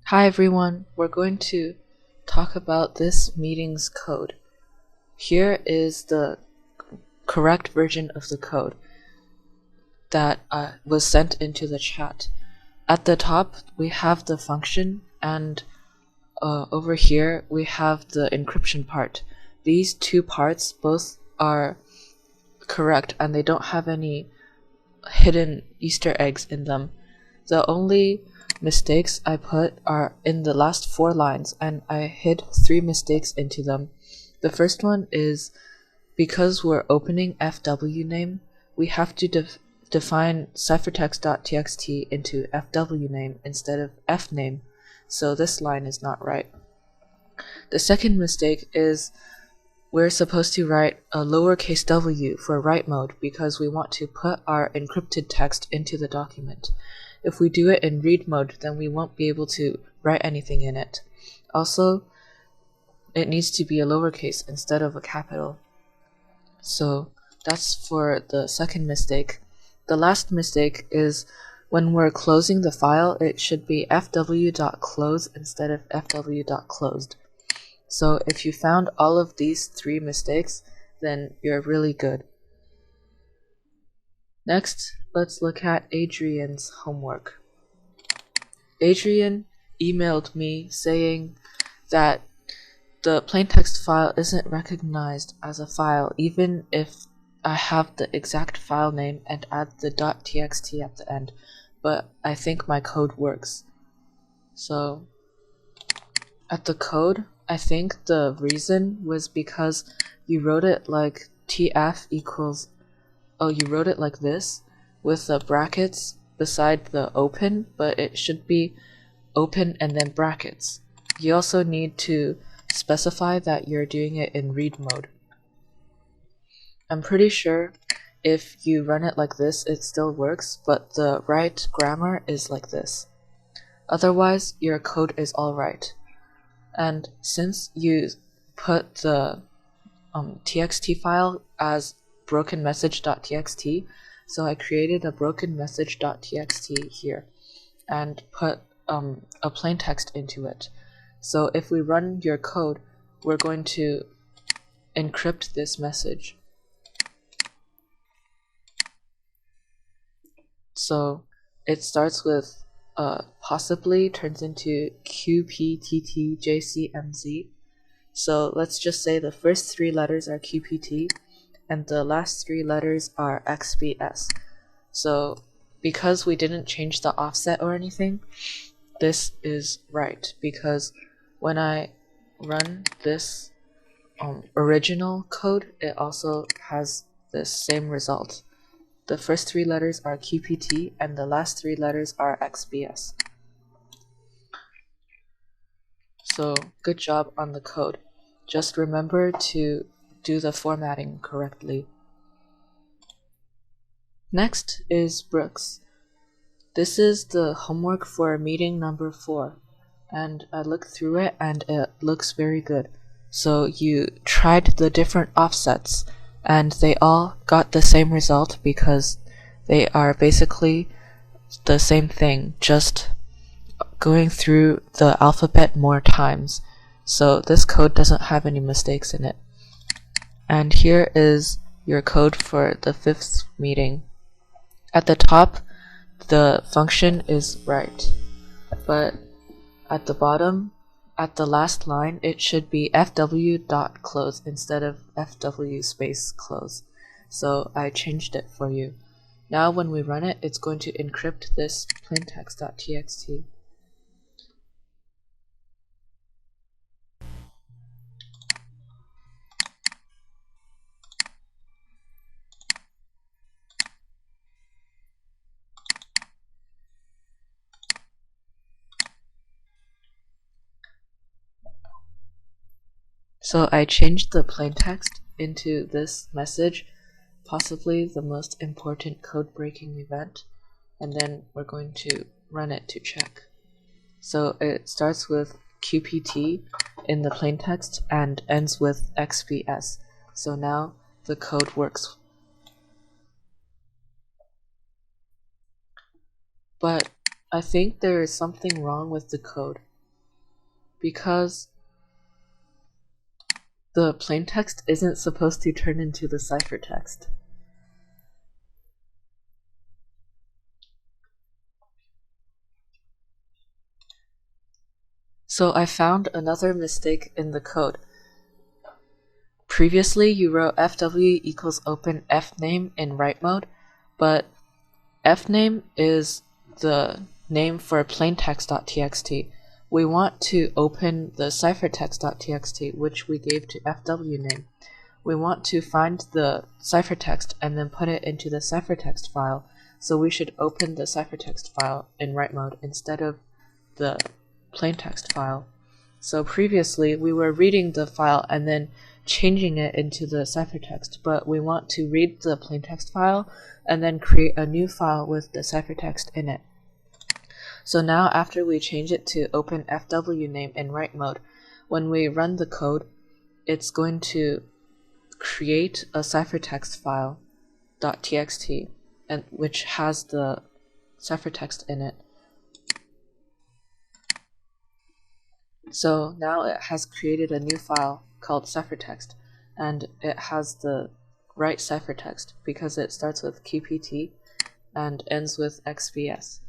Hi everyone, we're going to talk about this meeting's code. Here is the correct version of the code that was sent into the chat. At the top we have the function, and over here we have the encryption part. These two parts both are correct and they don't have any hidden Easter eggs in them. The only mistakes I put are in the last 4 lines, and I hid 3 mistakes into them. The first one is because we're opening fw name, we have to define ciphertext.txt into fw name instead of fname, so this line is not right. The second mistake is we're supposed to write a lowercase w for write mode because we want to put our encrypted text into the document. If we do it in read mode, then we won't be able to write anything in it. Also, it needs to be a lowercase instead of a capital. So that's for the second mistake. The last mistake is when we're closing the file, it should be fw.close instead of fw.closed. So if you found all of these 3 mistakes, then you're really good. Next, let's look at Adrian's homework. Adrian emailed me saying that the plaintext file isn't recognized as a file even if I have the exact file name and add the .txt at the end, but I think my code works. So at the code, I think the reason was because you wrote it like tf equals, you wrote it like this with the brackets beside the open, but it should be open and then brackets. You also need to specify that you're doing it in read mode. I'm pretty sure if you run it like this, it still works, but the right grammar is like this. Otherwise, your code is alright. And since you put the txt file as brokenmessage.txt, so I created a brokenmessage.txt here and put a plain text into it. So if we run your code, we're going to encrypt this message. So it starts with possibly turns into QPTTJCMZ. So let's just say the first 3 letters are QPT and the last 3 letters are XBS. So because we didn't change the offset or anything, this is right, because when I run this original code, it also has this same result. The first 3 letters are QPT and the last 3 letters are XBS. So good job on the code. Just remember to do the formatting correctly. Next is Brooks. This is the homework for meeting number 4, and I looked through it and it looks very good. So you tried the different offsets and they all got the same result because they are basically the same thing, just going through the alphabet more times. So this code doesn't have any mistakes in it. And here is your code for the 5th meeting. At the top, the function is right, but at the bottom, at the last line, it should be fw.close instead of fw space close. So I changed it for you. Now when we run it, it's going to encrypt this plaintext.txt. So I changed the plaintext into this message, possibly the most important code-breaking event, and then we're going to run it to check. So it starts with QPT in the plaintext and ends with XBS. So now the code works. But I think there is something wrong with the code. because the plaintext isn't supposed to turn into the ciphertext. So I found another mistake in the code. Previously, you wrote fw equals open fname in write mode, but fname is the name for plaintext.txt. We want to open the ciphertext.txt, which we gave to fw name. We want to find the ciphertext and then put it into the ciphertext file, so we should open the ciphertext file in write mode instead of the plaintext file. So previously we were reading the file and then changing it into the ciphertext, but we want to read the plaintext file and then create a new file with the ciphertext in it. So now after we change it to open fw name in write mode, when we run the code, it's going to create a ciphertext file .txt, and which has the ciphertext in it. So now it has created a new file called ciphertext, and it has the right ciphertext because it starts with qpt and ends with xvs.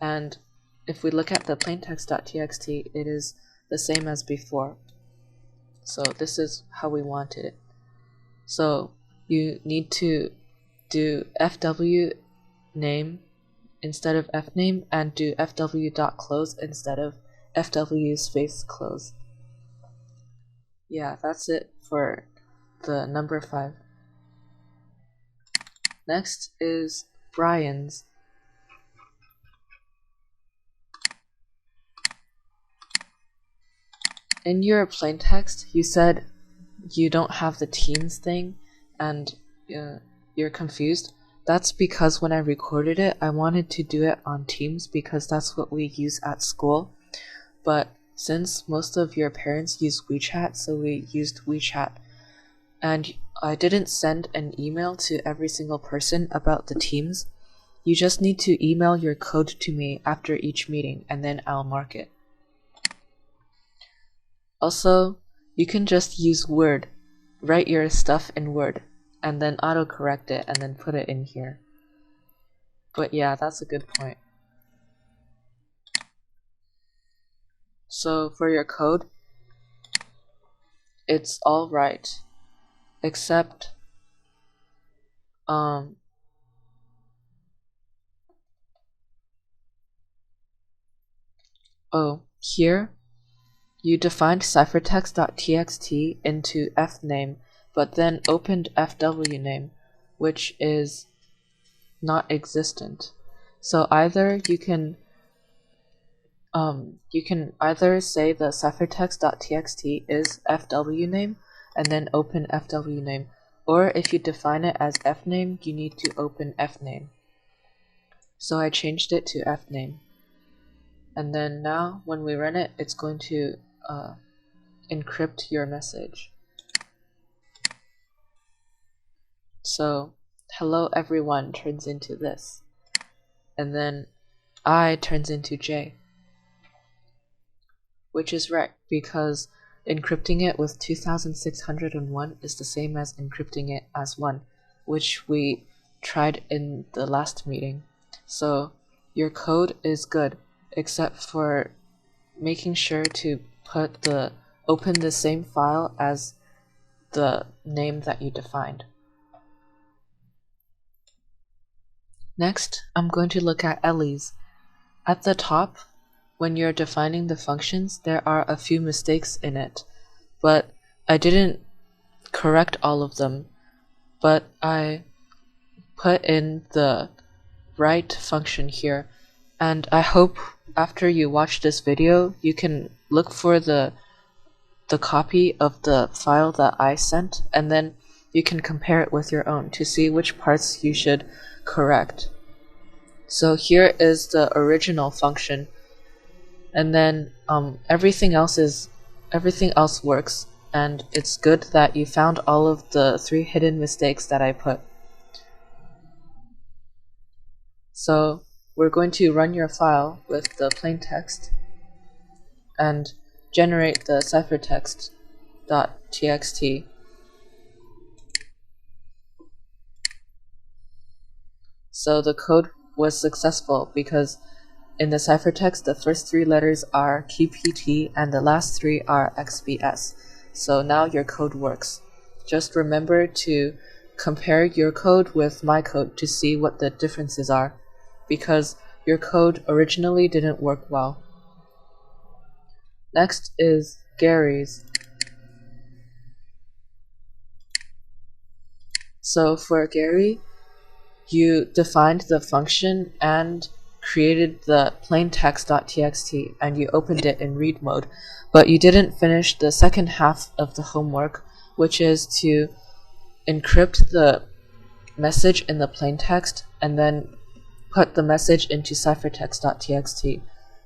And if we look at the plaintext.txt, it is the same as before. So this is how we wanted it. So you need to do fw name instead of fname and do fw.close instead of fw space close. Yeah, that's it for the number 5. Next is Brian's. In your plaintext, you said you don't have the Teams thing and you're confused. That's because when I recorded it, I wanted to do it on Teams because that's what we use at school. But since most of your parents use WeChat, so we used WeChat. And I didn't send an email to every single person about the Teams. You just need to email your code to me after each meeting, and then I'll mark it. Also, you can just use Word. Write your stuff in Word, and then autocorrect it, and then put it in here. But yeah, that's a good point. So for your code, it's all right, except here you defined ciphertext.txt into fname, but then opened fwname, which is not existent. So either you can either say the ciphertext.txt is fwname and then open fwname, or if you define it as fname, you need to open fname. So I changed it to fname. And then now when we run it, it's going to encrypt your message. So hello everyone turns into this, and then I turns into J, which is right because encrypting it with 2601 is the same as encrypting it as 1, which we tried in the last meeting. So your code is good, except for making sure to open the same file as the name that you defined. Next, I'm going to look at Ellie's. At the top, when you're defining the functions, there are a few mistakes in it, but I didn't correct all of them, but I put in the right function here, and I hope after you watch this video, you can look for the copy of the file that I sent, and then you can compare it with your own to see which parts you should correct. So here is the original function, and then everything else works, and it's good that you found all of the 3 hidden mistakes that I put. So we're going to run your file with the plain text and generate the ciphertext.txt. So the code was successful because in the ciphertext the first 3 letters are QPT and the last 3 are XBS. So now your code works. Just remember to compare your code with my code to see what the differences are, because your code originally didn't work well. Next is Gary's. So for Gary, you defined the function and created the plaintext.txt and you opened it in read mode, but you didn't finish the second half of the homework, which is to encrypt the message in the plaintext and then put the message into ciphertext.txt.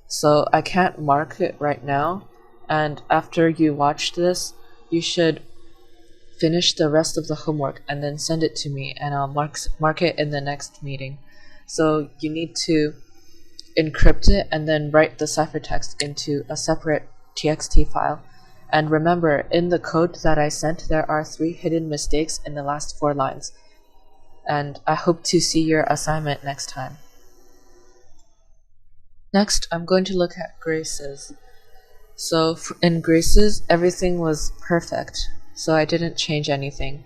So I can't mark it right now, and after you watch this, you should finish the rest of the homework and then send it to me, and I'll mark it in the next meeting. So you need to encrypt it and then write the ciphertext into a separate txt file. And remember, in the code that I sent, there are 3 hidden mistakes in the last 4 lines. And I hope to see your assignment next time. Next, I'm going to look at Grace's. So in Grace's, everything was perfect, so I didn't change anything.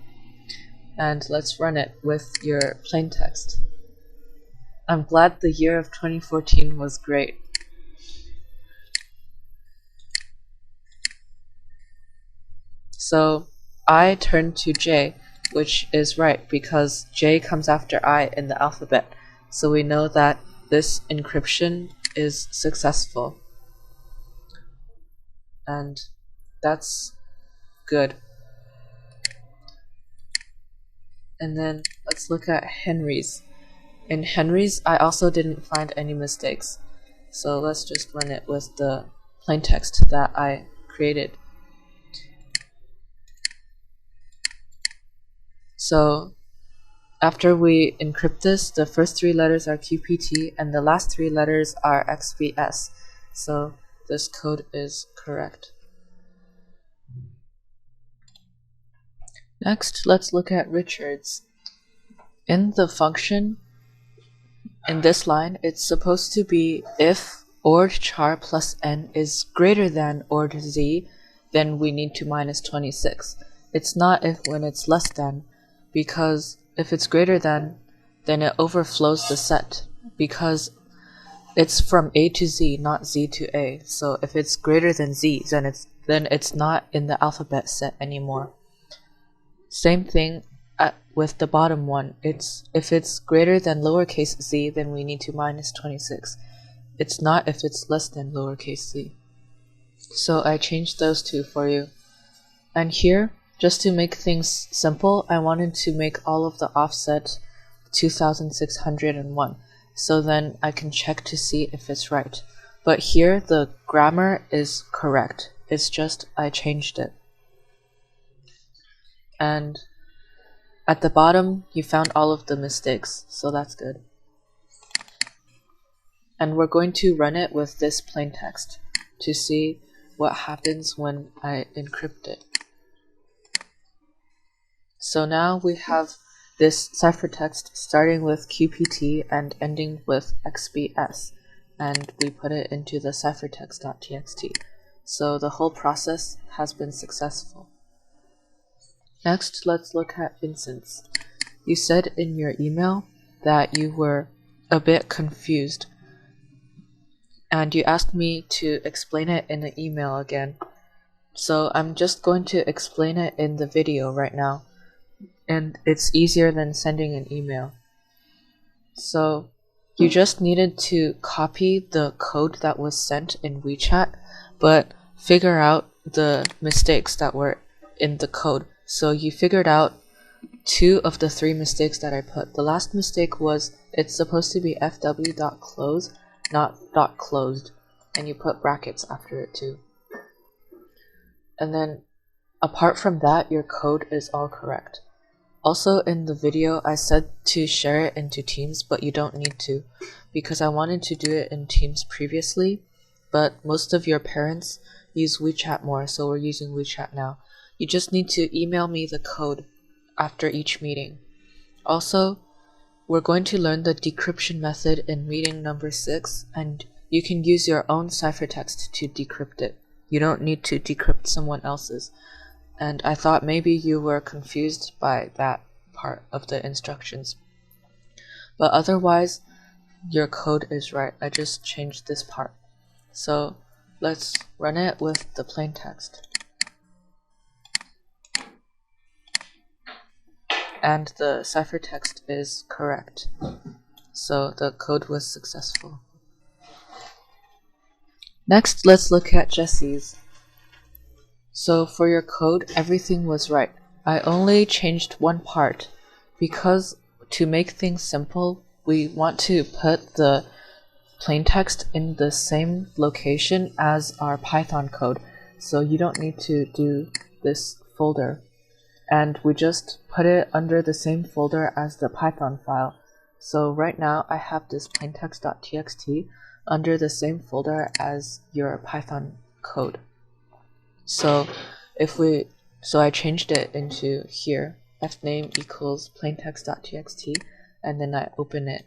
And let's run it with your plaintext. I'm glad the year of 2014 was great. So I turned to J, which is right because J comes after I in the alphabet. So we know that this encryption is successful. And that's good. And then let's look at Henry's. In Henry's, I also didn't find any mistakes. So let's just run it with the plaintext that I created. So after we encrypt this, the first 3 letters are QPT and the last 3 letters are XBS. So this code is correct. Next, let's look at Richard's. In the function, in this line, it's supposed to be if ord char plus n is greater than ord z, then we need to minus 26. It's not if when it's less than, because if it's greater than, then it overflows the set, because it's from A to Z, not Z to A. So if it's greater than Z, then it's not in the alphabet set anymore. Same thing with the bottom one. If it's greater than lowercase z, then we need to minus 26. It's not if it's less than lowercase z. So I changed those 2 for you. And here, just to make things simple, I wanted to make all of the offset 2601. So then I can check to see if it's right. But here, the grammar is correct. It's just I changed it. And at the bottom, you found all of the mistakes, so that's good. And we're going to run it with this plaintext to see what happens when I encrypt it. So now we have this ciphertext starting with QPT and ending with XBS, and we put it into the ciphertext.txt. So the whole process has been successful. Next, let's look at Vincent's. You said in your email that you were a bit confused, and you asked me to explain it in an email again. So I'm just going to explain it in the video right now, and it's easier than sending an email. So you just needed to copy the code that was sent in WeChat, but figure out the mistakes that were in the code. So you figured out 2 of the 3 mistakes that I put. The last mistake was it's supposed to be fw.close, not .closed, and you put brackets after it too. And then apart from that, your code is all correct. Also in the video, I said to share it into Teams, but you don't need to, because I wanted to do it in Teams previously, but most of your parents use WeChat more, so we're using WeChat now. You just need to email me the code after each meeting. Also, we're going to learn the decryption method in meeting number 6, and you can use your own ciphertext to decrypt it. You don't need to decrypt someone else's. And I thought maybe you were confused by that part of the instructions. But otherwise, your code is right. I just changed this part. So let's run it with the plain text. And the ciphertext is correct. So the code was successful. Next, let's look at Jesse's. So for your code, everything was right. I only changed one part because to make things simple, we want to put the plaintext in the same location as our Python code. So you don't need to do this folder. And we just put it under the same folder as the Python file. So right now I have this plaintext.txt under the same folder as your Python code. So I changed it into here, fname equals plaintext.txt, and then I open it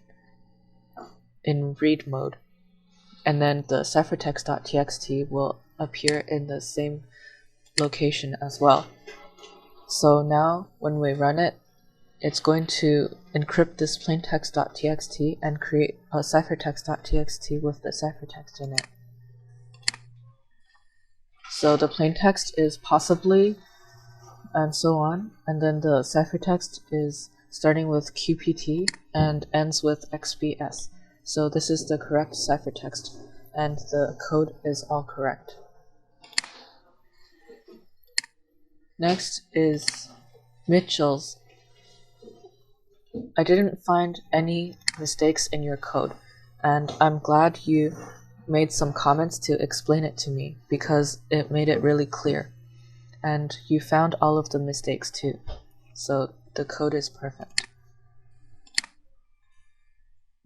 in read mode. And then the ciphertext.txt will appear in the same location as well. So now when we run it, it's going to encrypt this plaintext.txt and create a ciphertext.txt with the ciphertext in it. So the plaintext is possibly, and so on, and then the ciphertext is starting with QPT and ends with XBS. So this is the correct ciphertext, and the code is all correct. Next is Mitchell's. I didn't find any mistakes in your code, and I'm glad you made some comments to explain it to me because it made it really clear. And you found all of the mistakes too, so the code is perfect.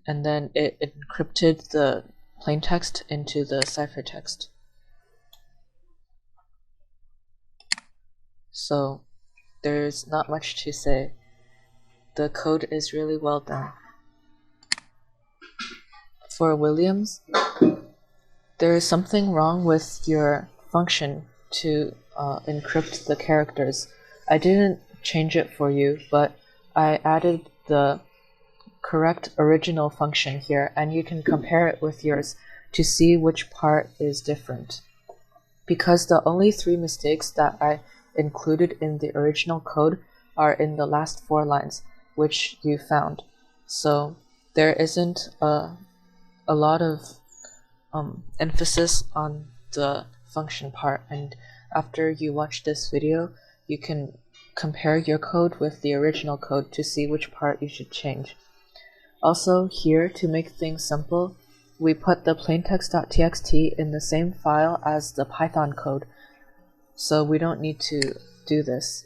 And then it encrypted the plaintext into the ciphertext. So there's not much to say. The code is really well done. For Williams, there is something wrong with your function to encrypt the characters. I didn't change it for you, but I added the correct original function here, and you can compare it with yours to see which part is different. Because the only 3 mistakes that I included in the original code are in the last 4 lines, which you found. So there isn't a lot of emphasis on the function part, and after you watch this video, you can compare your code with the original code to see which part you should change. Also here, to make things simple, we put the plaintext.txt in the same file as the Python code, so we don't need to do this.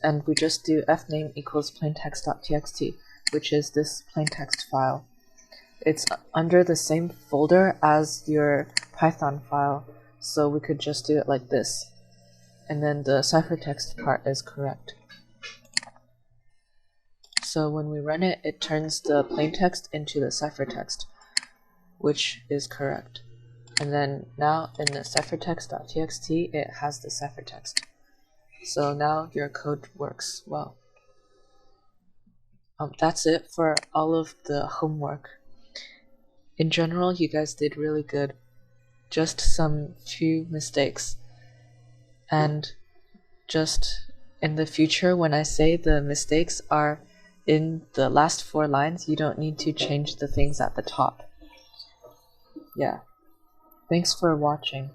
And we just do fname equals plaintext.txt, which is this plaintext file. It's under the same folder as your Python file, so we could just do it like this. And then the ciphertext part is correct. So when we run it, it turns the plaintext into the ciphertext, which is correct. And then now in the ciphertext.txt, it has the ciphertext. So now your code works well. That's it for all of the homework. In general, you guys did really good. Just some few mistakes. And just in the future, when I say the mistakes are in the last 4 lines, you don't need to change the things at the top. Yeah. Thanks for watching.